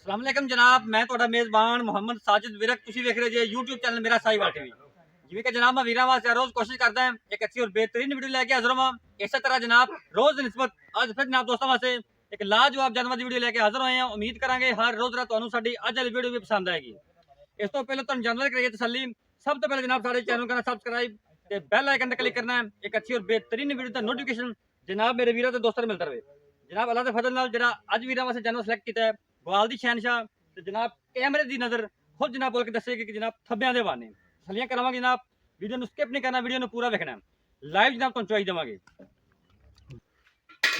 अस्सलाम वालेकुम जनाब, मैं ਤੁਹਾਡਾ ਮੇਜ਼ਬਾਨ ਮੁਹੰਮਦ ਸਾजिद ਵਿਰਕ। ਤੁਸੀਂ ਵੇਖ ਰਹੇ ਜੇ YouTube ਚੈਨਲ ਮੇਰਾ ਸਾਈਵਾਲ ਟੀਵੀ। ਜਿਵੇਂ ਕਿ ਜਨਾਬ ਮੈਂ ਵੀਰਾਂ ਵਾਸਤੇ ਰੋਜ਼ ਕੋਸ਼ਿਸ਼ ਕਰਦਾ ਹਾਂ ਇੱਕ ਅੱਛੀ ਔਰ ਬਿਹਤਰੀਨ ਵੀਡੀਓ ਲੈ ਕੇ ਹਾਜ਼ਰ ਹਾਂ। ਇਸੇ ਤਰ੍ਹਾਂ ਜਨਾਬ ਰੋਜ਼ ਦੀ ਨਿਸਬਤ ਅੱਜ ਫਿਰ ਜਨਾਬ ਦੋਸਤਾਂ ਵਾਸਤੇ ਇੱਕ ਲਾਜਵਾਬ ਜਾਨਵਰ ਦੀ ਵੀਡੀਓ ਲੈ ਕੇ ਹਾਜ਼ਰ ਹੋਏ ਹਾਂ। ਉਮੀਦ ਕਰਾਂਗੇ ਹਰ ਰੋਜ਼ ਦਾ ਤੁਹਾਨੂੰ ਸਾਡੀ ਅੱਜ ਵਾਲੀ ਵੀਡੀਓ ਵੀ ਪਸੰਦ ਆਏਗੀ। ਇਸ ਤੋਂ ਪਹਿਲਾਂ ਤੁਹਾਨੂੰ ਜਾਨਵਰ ਕਰੀਏ ਤਸੱਲੀ। ਸਭ ਤੋਂ ਪਹਿਲਾਂ ਜਨਾਬ ਸਾਡੇ ਚੈਨਲ ਨੂੰ ਕਰਨਾ ਸਬਸਕ੍ਰਾइब ਤੇ ਬੈਲ ਆਈਕਨ ਤੇ ਕਲਿੱਕ ਕਰਨਾ ਹੈ। ਇੱਕ ਅੱਛੀ ਔਰ ਬਿਹਤਰੀਨ ਵੀਡੀਓ ਦਾ ਨੋਟੀਫਿਕੇਸ਼ਨ ਜਨਾਬ ਮੇਰੇ ਵੀਰਾਂ ਤੇ ਦੋਸਤਾਂ ਨੂੰ ਮਿਲਦਾ ਰਹੇ। ਜਨਾਬ ਅੱਲਾਹ ਦੇ ਫਜ਼ਲ ਨਾਲ ਜਿਹੜਾ ਅੱਜ ਵੀਰਾਂ ਵਾਸਤੇ ਜਾਨਵਰ ਸਿਲੈਕਟ ਕੀਤਾ ਹੈ ਗਵਾਲ ਦੀ ਸ਼ਹਿਨशाह ਤੇ ਜਨਾਬ कैमरे की नज़र खुद जनाब बोल के दसेगी कि जनाब थब्बियां दे बहाने सलियां करावांगे। जनाब वीडियो स्किप नहीं करना, वीडियो पूरा देखना है। लाइव जनाब तुहानू चॉइस देवांगे।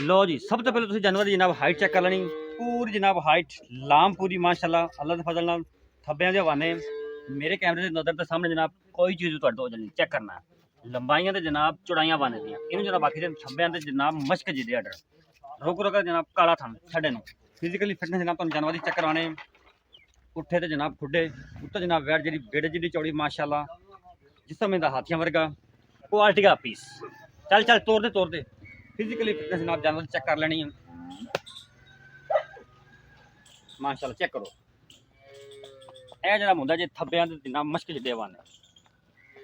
लो जी, सब तो पहले तुसीं जानवर की जनाब हाइट चेक कर लेनी। पूरी जनाब हाइट लाम पूरी माशाअल्लाह अल्लाह दे फजल नाल थब्बियां दे हवाने मेरे कैमरे की नज़र के सामने जनाब कोई चीज़ तुहाडे हो जानी चेक करना है। लंबाइयां ते जनाब चौड़ाइयां बने दियां इन्हूं जनाब बाकी दे थब्बियां ते जनाब मश्क जी दे आर्डर रुक रुक जनाब काला थन छड्डे नूं फिजिकली फिटनेस जनाब तुहानू जानवर की चेक करवाने। पुट्ठे तो जनाब खुडे उत्तर जनाब वैट जी बेड़े जी चौड़ी माशाअल्लाह जिसम इहदा हाथियां वर्गा क्वालिटी का पीस। चल चल तोड़ दे फिजिकली फिटनेस जनाब जानवर चेक कर लेनी है माशाअल्लाह। चेक करो यह जनाब होंगे जो थब्बियां जनाब मश्क जिद्दे वन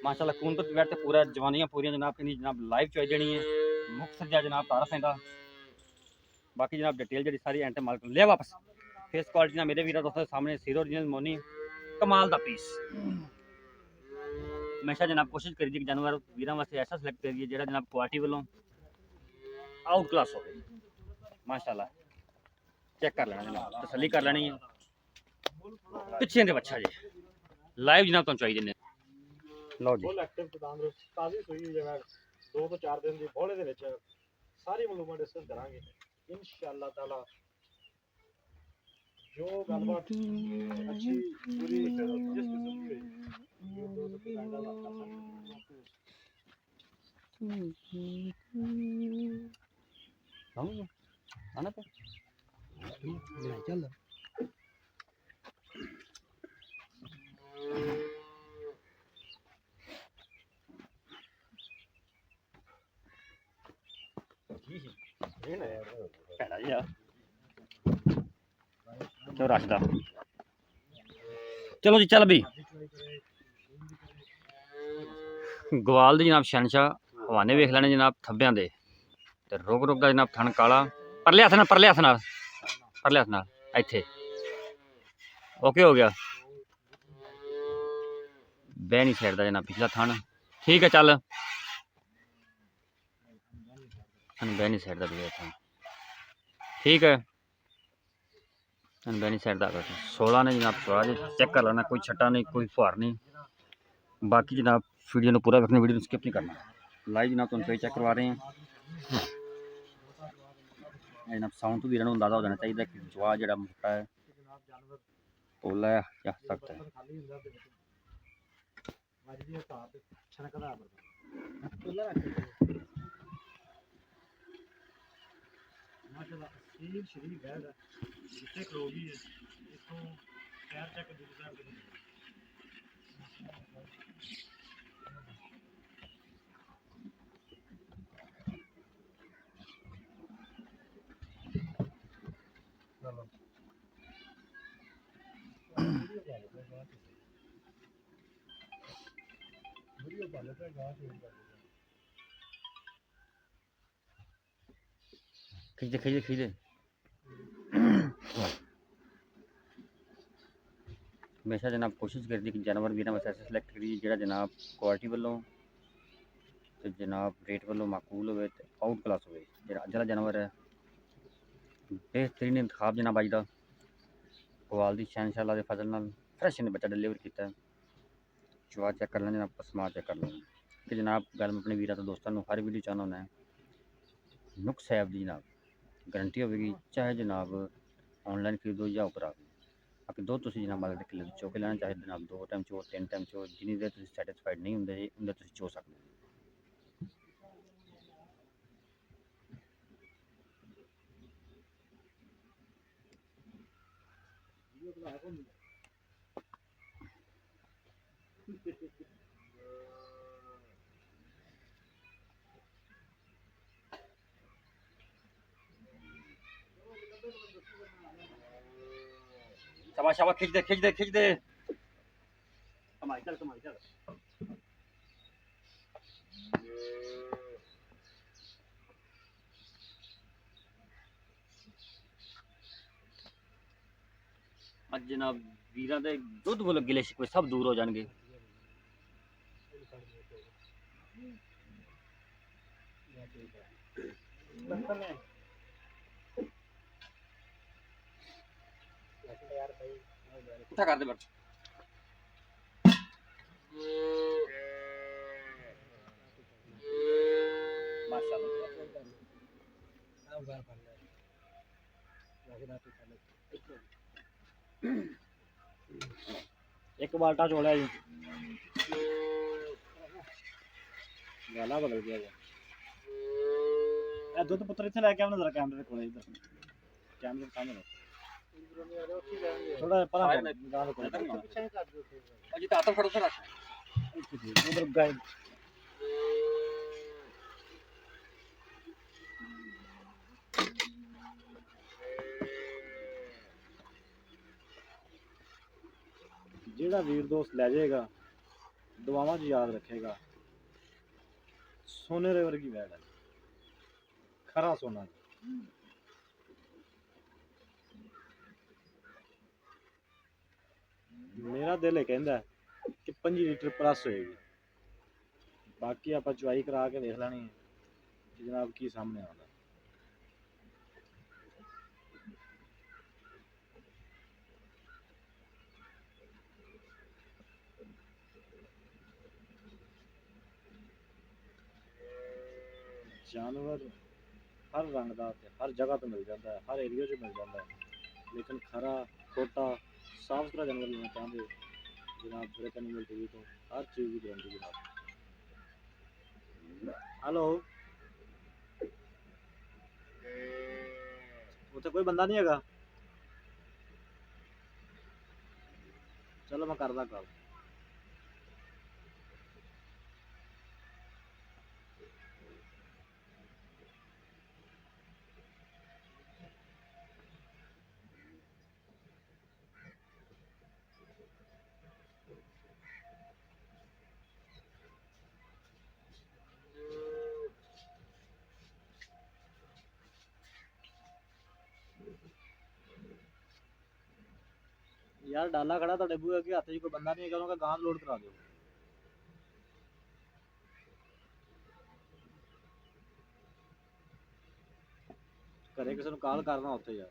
माशाअल्लाह। खून तो वैट तो पूरा जवानियां पूरी जनाब इन्हीं जनाब लाइव चॉइस देनी है मुख्त सजा जनाब तारफ इहदा। बाकी जनाब डिटेल जी सारी एंड मार्क ले वापस फेस क्वालिटी ना मेरे वीर दोस्तों सामने सीरो ओरिजिनल मोनी कमाल का पीस। हमेशा जनाब कोशिश करिए कि जानवर वीर वास्ते ऐसा सिलेक्ट करिए जो जनाब क्वालिटी वालों आउट क्लास हो माशाअल्लाह। चेक कर लेना जनाब तसली कर लेनी है। पिछे दे बच्चा जी लाइव जनाब तुहानू चाहिए। लो जी ताज़ी सूई है 2 ਤੋਂ 4 दिन की बोले ਦੇ ਵਿੱਚ सारी मालूमात डिस्कस करांगे इंशाअल्लाह ताला। जो गलबात अच्छी पूरी जिस किस्म की आना पे चल ਭੈੜਾ ਜਿਹਾ ਕਿਉਂ ਰੱਖਦਾ। चलो जी चल भी गवाल दी जनाब शहनशाह हवाने वेख लेने जनाब थब्बियां दे ते रुक रुक जनाब थन काला परले हथ नाल इत्थे ओके हो गया। बैनी साइड दा जनाब पिछला थन ठीक है। चल बैनी साइड दा भी थन ठीक है। बैनी साइड का 16 ने जनाब 16 चेक कर लेना कोई छट्टा नहीं कोई फुहार नहीं। बाकी जनाब वीडियो पूरा देखने वीडियो स्किप नहीं करना लाइव जनाब तुम चेक करवा रहे हैं। जनाब साउंड तो भी अंदाजा हो जाना चाहिए कि जवा जो मोटा है पोला है या सख्त है। माशाअल्लाह शरीफ है जिथे खलोगी है इसको पैर चेक दूर खींच दे हमेशा जनाब कोशिश करती कि जानवर भी बस ऐसे सिलेक्ट करिए जो जनाब क्वालिटी वालों तो जनाब रेट वालों माकूल हो आउट क्लास हो। जो अज वाला जानवर है बेहतरीन इंतखाब जनाब अज का गवाल की शहनशाह अल्लाह दे फजल नाल फ्रैश ने बच्चा डिलीवर किया। चवा चेक कर लेना जनाब पसमा चेक कर लेना कि जनाब गल मैं अपने वीर दोस्तों हर वीडियो चाहना होना है नुक्स ऐप की जनाब गारंटी होगी चाहे जनाब ऑनलाइन खरीदो या उपरा बाकी दो तुम जनाब मालिक के किले चो के लेना चाहे जनाब 2 टाइम चो 3 टाइम चो जिन्नी देर तुम सैटिस्फाइड नहीं होंगे उन्हें तुम चो सकते। शाबाश शाबाश, खींच दे खींच दे खींच दे। कमाई चल कमाई चल। ਅੱਜ ਜਨਾਬ ਵੀਰਾਂ ਦੇ ਦੁੱਧ ਕੋਲ ਗਿਲੇ ਸ਼ਿਕਵੇ ਸਭ ਦੂਰ ਹੋ ਜਾਣਗੇ। उठा कर दे बस। एक बाल्टा चोलिया जी, गाला बदल गया जी। दुध पुत्र इतने लैके आना जरा कैमरे को इधर, कैमरे सामने थोड़ा परा गाल को अजी ताता फड़ो सर उधर गाय जेड़ा वीर दोस्त ले जाएगा दुआवां च याद रखेगा। सोने रे वर्गी वैड़ है, खरा सोना। मेरा दिल है कहंदा कि 5 लीटर प्लस होएगी, बाकी आप चुआई करा के देख लेनी है कि जनाब की सामने आता। जानवर हर रंग का हर जगह तो मिल जाता है, हर एरिया से मिल जाता है, लेकिन खरा छोटा साफ सुथरा जानवर लेना चाहते जनाब बड़े एनिमल टीवी तो हर चीज़ की गारंटी जनाब। हेलो उत्थे कोई बंदा नहीं है? चलो मैं करदा कल। यार डाला खड़ा तो बूहे के हाथ कोई बंदा नहीं है, उनका गांव लोड करा दो। घरे किसी कॉल करना उत्थे यार।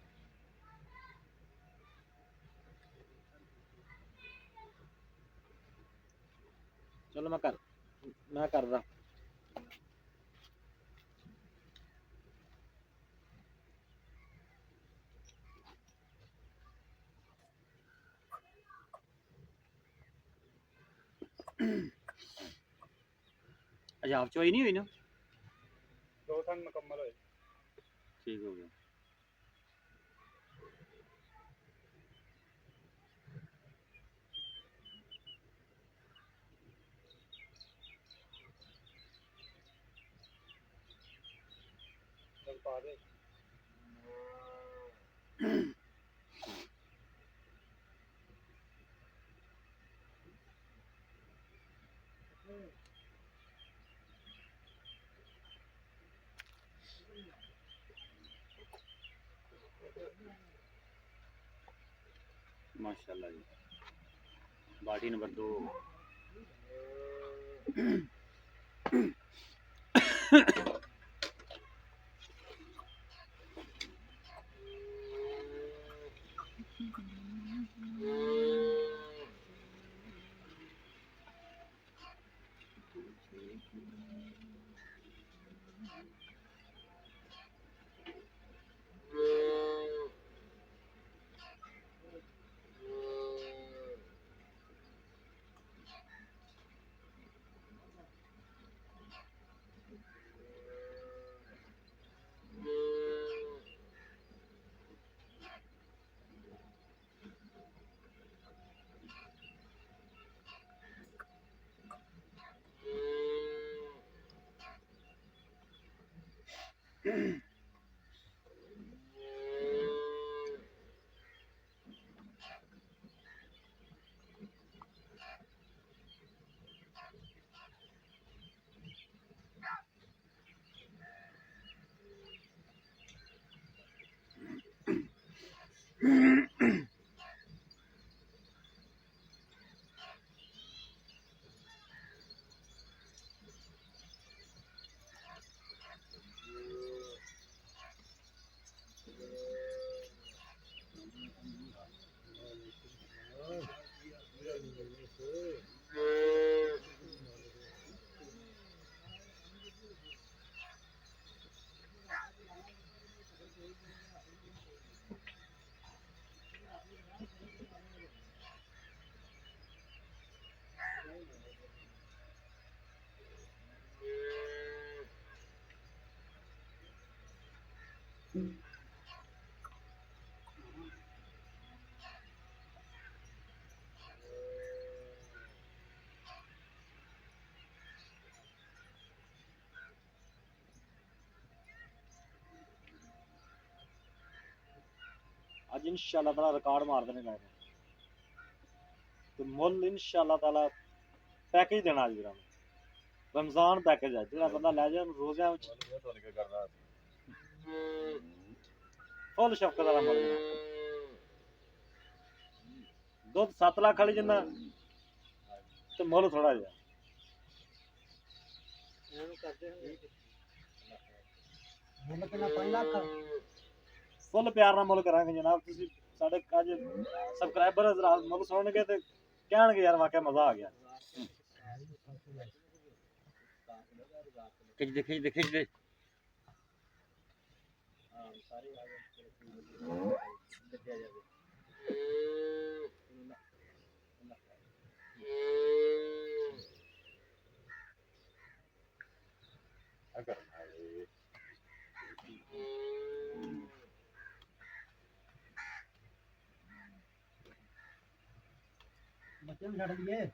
चलो मैं करदा। अच्छा आप चुआई नहीं हुई ना? 2 थन मुकम्मल होए। ठीक हो गया। चल पा दे। माशाल्लाह जी, बाटी नंबर 2। ਅੱਜ ਇਨਸ਼ਾਅੱਲਾ ਤਾਲਾ ਰਿਕਾਰਡ ਮਾਰ ਦੇਣੇ ਮੈਂ ਤੇ ਮੁੱਲ ਇਨਸ਼ਾਅੱਲਾ ਤਾਲਾ ਪੈਕੇਜ ਦੇਣਾ ਅੱਜ ਵੀਰਾਂ ਨੂੰ ਰਮਜ਼ਾਨ ਪੈਕੇਜ ਹੈ ਜਿਹੜਾ ਬੰਦਾ ਲੈ ਜਾਏ ਰੋਜ਼ਿਆਂ ਵਿੱਚ ਫੁੱਲ ਸ਼ਫਕਤ ਵਾਲਾ ਮੁੱਲ ਦੇਣਾ ਦੁੱਧ 7 ਲੱਖ ਵਾਲੀ ਜਿੰਨਾ ਤੇ ਮੁੱਲ ਥੋੜਾ ਜਿਹਾ ਮੁੱਲ ਕਿੰਨਾ 5 ਲੱਖ ਫੁੱਲ ਪਿਆਰ ਨਾਲ ਮੁੱਲ ਕਰਾਂਗੇ ਜਨਾਬ ਤੁਸੀਂ ਸਾਡੇ ਅੱਜ ਸਬਸਕ੍ਰਾਈਬਰ ਹਜ਼ਰਾਤ ਮੁੱਲ ਸੁਣਨਗੇ ਤੇ ਕਹਿਣਗੇ ਯਾਰ ਵਾਕਿਆ ਮਜ਼ਾ ਆ ਗਿਆ खिंच दे ਬੱਚੇ ਨੂੰ ਛੱਡ ਦਈਏ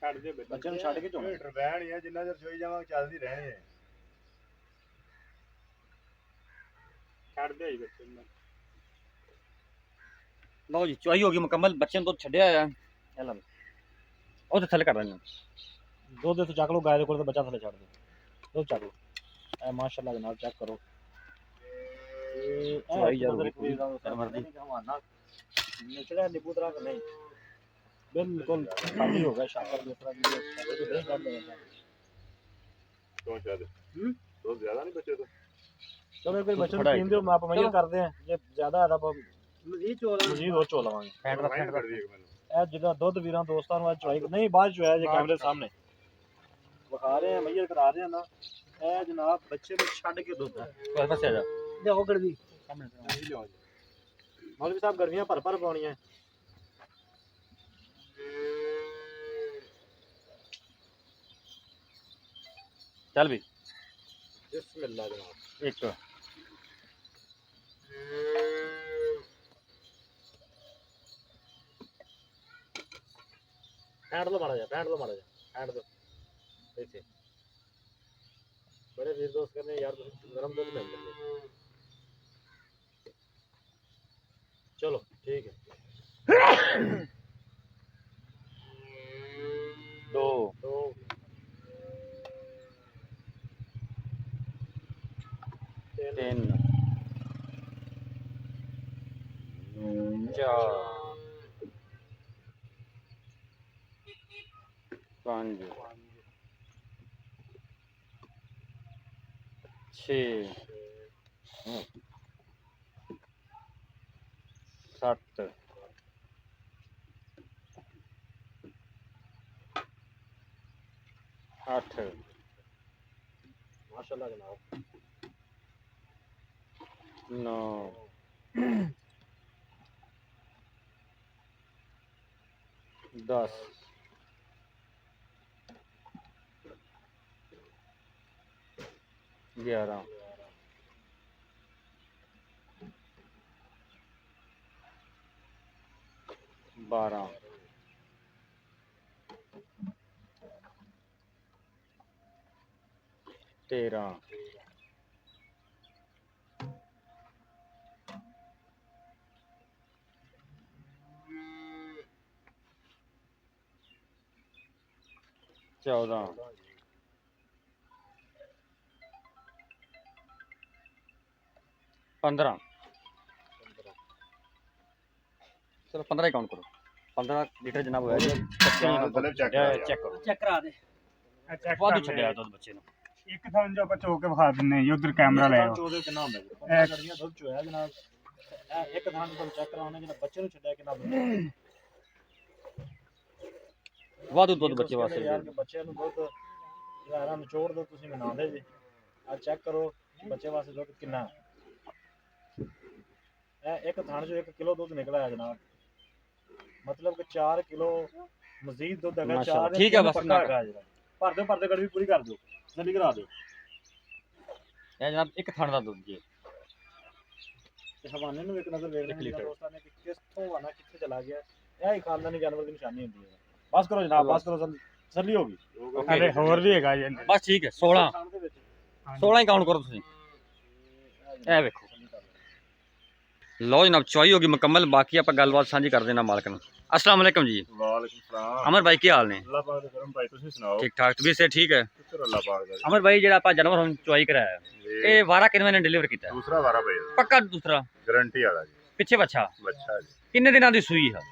ਛੱਡ ਦੇ ਬੱਚਿਆਂ ਨੂੰ ਛੱਡ ਕੇ ਚੋਣਾ ਹੀਟਰ ਬਹਿਣ ਹੀ ਆ ਜਿੰਨਾ ਚਿਰ ਸੋਈ ਜਾਵਾਂਗੇ ਚੱਲਦੀ ਰਹਿਣੀ ਹੈ ਛੱਡ ਦੇ ਬੱਚੇ ਨੂੰ लो जी चुआई होगी मुकम्मल बच्चे ने तो छड़िया है चल ਉਹ ਤੇ ਥੱਲੇ ਕਰ ਰਹੇ ਦੁੱਧ ਤੇ ਚੱਕ ਲਓ ਗਾय ਦੇ ਕੋਲ ਤੇ ਬੱਚਾ ਥੱਲੇ ਛੱਡ ਦਿਓ ਦੁੱਧ ਚੱਕ ਲਓ ਐ ਮਾਸ਼ਾਅੱਲਾ ਜਨਾਬ ਚੈੱਕ ਕਰੋ ਇਹ ਚੁਆਈ ਜਾਊਗੀ ਨਿਚੜਾ ਨਿੰਬੂ ਤਰ੍ਹਾਂ ਨਹੀਂ ਬਿਲਕੁਲ ਖਾਲੀ ਹੋ ਗਿਆ ਸ਼ਾਕਰ ਜਿਸ ਤਰ੍ਹਾਂ ਦੀ ਸ਼ਾਕਰ ਤੋਂ ਨਹੀਂ ਕੱਢ ਲੈਂਦਾ ਕਿਉਂ ਚੱਲ ਦੋ ਜ਼ਿਆਦਾ ਨਹੀਂ ਬੱਚੇ ਤੋਂ ਚਲੋ ਕੋਈ ਬੱਚੇ ਨੂੰ ਪੀਣ ਦਿਓ ਮਾਪ ਮਈਰ ਕਰਦੇ ਆ ਜੇ ਜ਼ਿਆਦਾ ਆਦਾ ਮਜ਼ੀਦ ਚੋਲਾ ਮਜੀਦ ਹੋਰ ਚੋ ਲਵਾਂਗੇ ਫੈਂਟ ਫੈਂਟ ਕਰ ਦਈਏ ਮੈਨੂੰ ਇਹ ਜਿਹੜਾ ਦੁੱਧ ਵੀਰਾਂ ਦੋਸਤਾਂ ਨੂੰ ਅੱਜ ਚੁਆਈ ਨਹੀਂ ਬਾਅਦ ਚ ਆਇਆ ਜੇ ਕੈਮਰੇ ਸਾਹਮਣੇ ਵਿਖਾ ਰਹੇ ਆ ਮਈਰ ਕਰਾ ਰਹੇ ਆ ਨਾ ਇਹ ਜਨਾਬ ਬੱਚੇ ਨੂੰ ਛੱਡ ਕੇ ਦੁੱਧ ਹੈ बस बस आ जा ਲਿਆਓ ਗੜਵੀ ਨਹੀਂ ਲਿਆਓ ਜੀ ਮੌਲਵੀ ਸਾਹਿਬ ਗਰਮੀਆਂ ਭਰ ਪਾਉਣੀਆਂ चल भी ਬਿਸਮਿਲ੍ਲਾ ਜਨਾਬ एक ਫੈਂਟ ਲਓ ਮਾੜਾ ਜਾ ਫੈਂਟ ਦੋ ਇੱਥੇ ਬੜੇ ਵੀਰ ਦੋਸਤ ਕਹਿੰਦੇ ਯਾਰ ਤੁਸੀਂ ਗਰਮ ਦੁੱਧ ਮਿਲ ਜਾਂਦੇ ਚਲੋ ਠੀਕ ਹੈ दो ਦੋ तीन चार पाँच छः सत्त अठ ਮਾਸ਼ਾਅੱਲਾ ਜਨਾਬ 9 10 11 12 13 14 15 चलो 15 ही काउंट करो 15 लीटर जनाब होया जी मतलब चेक चेक करो ਚੈੱਕ ਕਰਾ ਦੇ वादू छड्या दुध बच्चे नु ਇੱਕ ਥਾਂ ਜੋ ਆਪਾਂ ਚੋ ਕੇ ਵਿਖਾ ਦਿੰਨੇ ਜੀ ਉਧਰ ਕੈਮਰਾ ਲੈ ਆਓ ਉਹਦੇ ਕਿੰਨਾ ਹੁੰਦਾ ਜੀ 15 ਗੜੀਆਂ ਦੁੱਧ ਚੋਇਆ ਜਨਾਬ ਇਹ ਇੱਕ ਥਾਂ ਤੋਂ ਚੈੱਕ ਕਰਾਉਣਾ ਜਿਹੜਾ ਬੱਚੇ ਨੂੰ ਛੱਡਿਆ ਕਿੰਨਾ ਦੁੱਧ वादू दुध बच्चे वास्ते ਯਾਰ ਕਿ ਬੱਚਿਆਂ ਨੂੰ ਦੁੱਧ ਯਾਰਾਂ ਨਿਚੋੜ ਦੋ ਤੁਸੀਂ ਮਨਾਉਂਦੇ ਜੀ ਆ ਚੈੱਕ ਕਰੋ ਬੱਚੇ ਵਾਸਤੇ ਦੁੱਧ ਕਿੰਨਾ ਇਹ ਇੱਕ ਥਾਂ ਚੋਂ 1 ਕਿਲੋ ਦੁੱਧ ਨਿਕਲਿਆ ਜਨਾਬ मतलब कि 4 किलो मजीद दूध अगर माशाल्लाह, 4 ठीक है, बस ना भर दो गड़ी भी पूरी कर दो जल्दी करा दो ये जनाब एक थान दा दुध जी ते हवाने नु एक नजर देख एक लीटर। दोस्तों ने कि किथों आना किथे चला गया यही खानदानी जानवर की निशानी होती है बस करो जनाब बस करो जल्दी होगी ਅਰੇ ਹੋਰ ਵੀ ਹੈਗਾ ਜੀ बस ठीक है 16 16 ही काउंट करो तुसी ए वेखो लो जनाब चौई होगी मुकम्मल बाकी आप गलबात साझी कर देना मालक ने अस्सलाम वालेकुम जी वालेकुम सलाम अमर भाई की हाल ने अल्लाह पाक दे करम भाई तुसी सुनाओ ठीक ठाक तबीयत से ठीक है शुक्र अल्लाह पाक दा अमर भाई जेड़ा आप जानवर हम चौई कराया जी। ए वारा किन्ने ने डिलीवर कीता दूसरा वारा भाई पक्का दूसरा गारंटी वाला जी पिछे बच्चा बच्चा जी किन्ने दिनां दी सूई है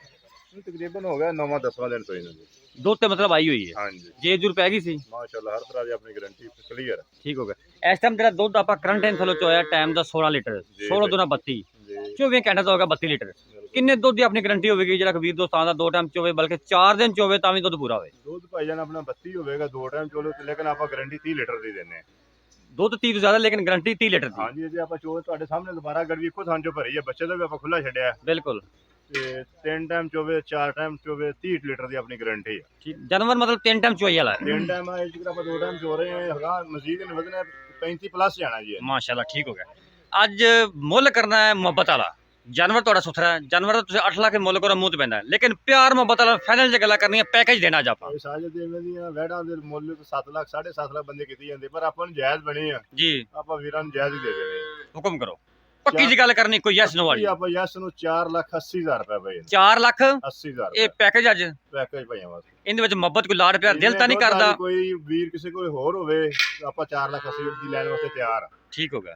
ये तकरीबन हो गया 9वां 10वां दिन सोई जी दो ते मतलब आई हुई है हां जी जे जुर पै गई सी माशाल्लाह हर तरह दी अपनी गारंटी क्लियर है ठीक हो गया इस टाइम जेड़ा दुध आप करंट टाइम थलो चोया टाइम ਦਾ 16 ਲੀਟਰ जी 16 दुना 32 जी 24 ਘੰਟੇ ਦਾ ਹੋਗਾ 32 ਲੀਟਰ ਕਿੰਨੇ ਦੁੱਧ ਦੀ ਆਪਣੀ ਗਾਰੰਟੀ ਹੋਵੇਗੀ ਜਿਹੜਾ ਕਬੀਰ ਦੋਸਤਾਂ ਦਾ ਦੋ ਟਾਈਮ ਚੋਵੇ ਬਲਕਿ 4 ਦਿਨ ਚੋਵੇ ਤਾਂ ਵੀ ਦੁੱਧ ਪੂਰਾ ਹੋਵੇ दूध भाईजान अपना 32 होगा दो टाइम चलो लेकिन आप गारंटी 30 लीटर दी देने ਦੁੱਧ 30 ਤੋਂ ਜ਼ਿਆਦਾ ਲੇਕਿਨ ਗਾਰੰਟੀ 30 ਲੀਟਰ ਦੀ हाँ जी जी आप चो ਤੁਹਾਡੇ ਸਾਹਮਣੇ ਦੁਬਾਰਾ ਗੜਵੀ ਇੱਕੋ ਥਾਂ ਚੋਂ ਭਰੀ ਹੈ ਬੱਚੇ ਦਾ ਵੀ ਆਪਾਂ ਖੁੱਲਾ ਛੱਡਿਆ ਬਿਲਕੁਲ ਤੇ 3 ਟਾਈਮ ਚੋਵੇ 4 ਟਾਈਮ ਚੋਵੇ 30 ਲੀਟਰ ਦੀ ਆਪਣੀ ਗਾਰੰਟੀ ਹੈ ਠੀਕ ਜਾਨਵਰ ਮਤਲਬ 3 ਟਾਈਮ ਚੋਈ ਵਾਲਾ ਹੈ 3 ਟਾਈਮ ਆ ਜਿਹੜਾ ਆਪਾਂ 2 ਟਾਈਮ ਚੋ ਰਹੇ ਹਾਂ ਹੈਗਾ ਮਜ਼ੀਦ ਨੇ ਵਧਣਾ 35 ਪਲੱਸ ਜਾਣਾ ਜੀ ਇਹ। ਮਾਸ਼ਾਅੱਲਾ ਠੀਕ ਹੋ ਗਿਆ ਅੱਜ ਮੁੱਲ ਕਰਨਾ ਹੈ ਮੁਹੱਬਤ ਵਾਲਾ ਜਾਨਵਰ ਤੁਹਾਡਾ ਸੁਥਰਾ ਹੈ ਜਾਨਵਰ ਦਾ ਤੁਸੀਂ 8 ਲੱਖ ਮੁੱਲ ਕਰੋ ਮੂੰਹ ਤੇ ਪੈਂਦਾ ਲੇਕਿਨ ਪਿਆਰ ਮੁਹੱਬਤ ਵਾਲਾ ਫਾਈਨਲ 'ਚ ਗੱਲਾਂ ਕਰਨੀਆਂ ਪੈਕੇਜ ਦੇਣਾ ਅੱਜ ਆਪਾਂ ਇਹ ਸਾਜੇ ਦੇ ਦੀਆਂ ਵੈੜਾਂ ਦੇ ਮੁੱਲ 7 ਲੱਖ 7.5 ਲੱਖ ਬੰਦੇ ਕੀਤੀ ਜਾਂਦੇ ਪਰ ਆਪਾਂ ਨੂੰ ਜਾਇਜ਼ ਬਣੀ ਆ ਜੀ ਆਪਾਂ ਵੀਰਾਂ ਨੂੰ ਜਾਇਜ਼ ਹੀ ਦੇ ਦੇਣੇ ਹੁਕਮ ਕਰੋ ਪੱਕੀ ਜੀ ਗੱਲ ਕਰਨੀ ਕੋਈ ਯੈਸ ਨੋ ਵਾਲੀ ਆਪਾਂ ਯਸ ਨੂੰ 4 ਲੱਖ 80 ਹਜ਼ਾਰ ਰੁਪਏ ਭਾਈ 4 ਲੱਖ 80 ਹਜ਼ਾਰ ਇਹ ਪੈਕੇਜ ਅੱਜ ਪੈਕੇਜ ਭਾਈਆਂ ਵਾਸਤੇ ਇਹਦੇ ਵਿੱਚ ਮੁਹੱਬਤ ਕੋਈ ਲਾਡ ਪਿਆਰ ਦਿਲ ਤਾਂ ਨਹੀਂ ਜਿਵੇਂ ਕਰਦਾ ਕੋਈ ਵੀਰ ਕਿਸੇ ਕੋਲ ਹੋਰ ਹੋਵੇ ਤਾਂ ਆਪਾਂ 4 ਲੱਖ 80 ਦੀ ਲੈਣ ਵਾਸਤੇ ਤਿਆਰ ਆ ਠੀਕ ਹੋ ਗਿਆ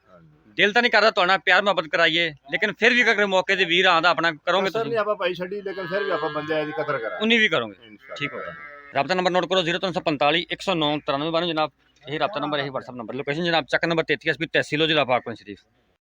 ਦਿਲ ਤਾਂ ਨਹੀਂ ਕਰਦਾ ਤੁਹਾਡਾ ਪਿਆਰ ਮੁਹੱਬਤ ਕਰਾਈਏ ਲੇਕਿਨ ਫਿਰ ਵੀ ਅਗਰ ਮੌਕੇ ਤੇ ਵੀਰ ਆਂਦਾ ਆਪਣਾ ਕਰੋਗੇ ਸਰ ਤੁਸੀਂ ਨਹੀਂ ਆਪਾਂ ਭਾਈ ਛੱਡੀ ਲੇਕਿਨ ਫਿਰ ਵੀ ਆਪਾਂ ਬੰਦੇ ਆਏ ਦੀ ਕਦਰ ਕਰਾਂਗੇ ਉਨੀ ਵੀ ਕਰੋਗੇ ਇਨਸ਼ਾਅੱਲਾ। ਠੀਕ ਹੋ ਗਿਆ ਰਾਬਤਾ ਨੰਬਰ ਨੋਟ ਕਰੋ 0345 109 93 92 ਜਨਾਬ ਇਹ ਰਾਬਤਾ ਨੰਬਰ ਇਹ WhatsApp ਨੰਬਰ ਲੋਕੇਸ਼ਨ ਜਨਾਬ ਚੱਕ ਨੰਬਰ 33 SP ਤਹਿਸੀਲ ਜ਼ਿਲ੍ਹਾ ਪਾਕਪੁਰ ਸ਼ਰੀਫ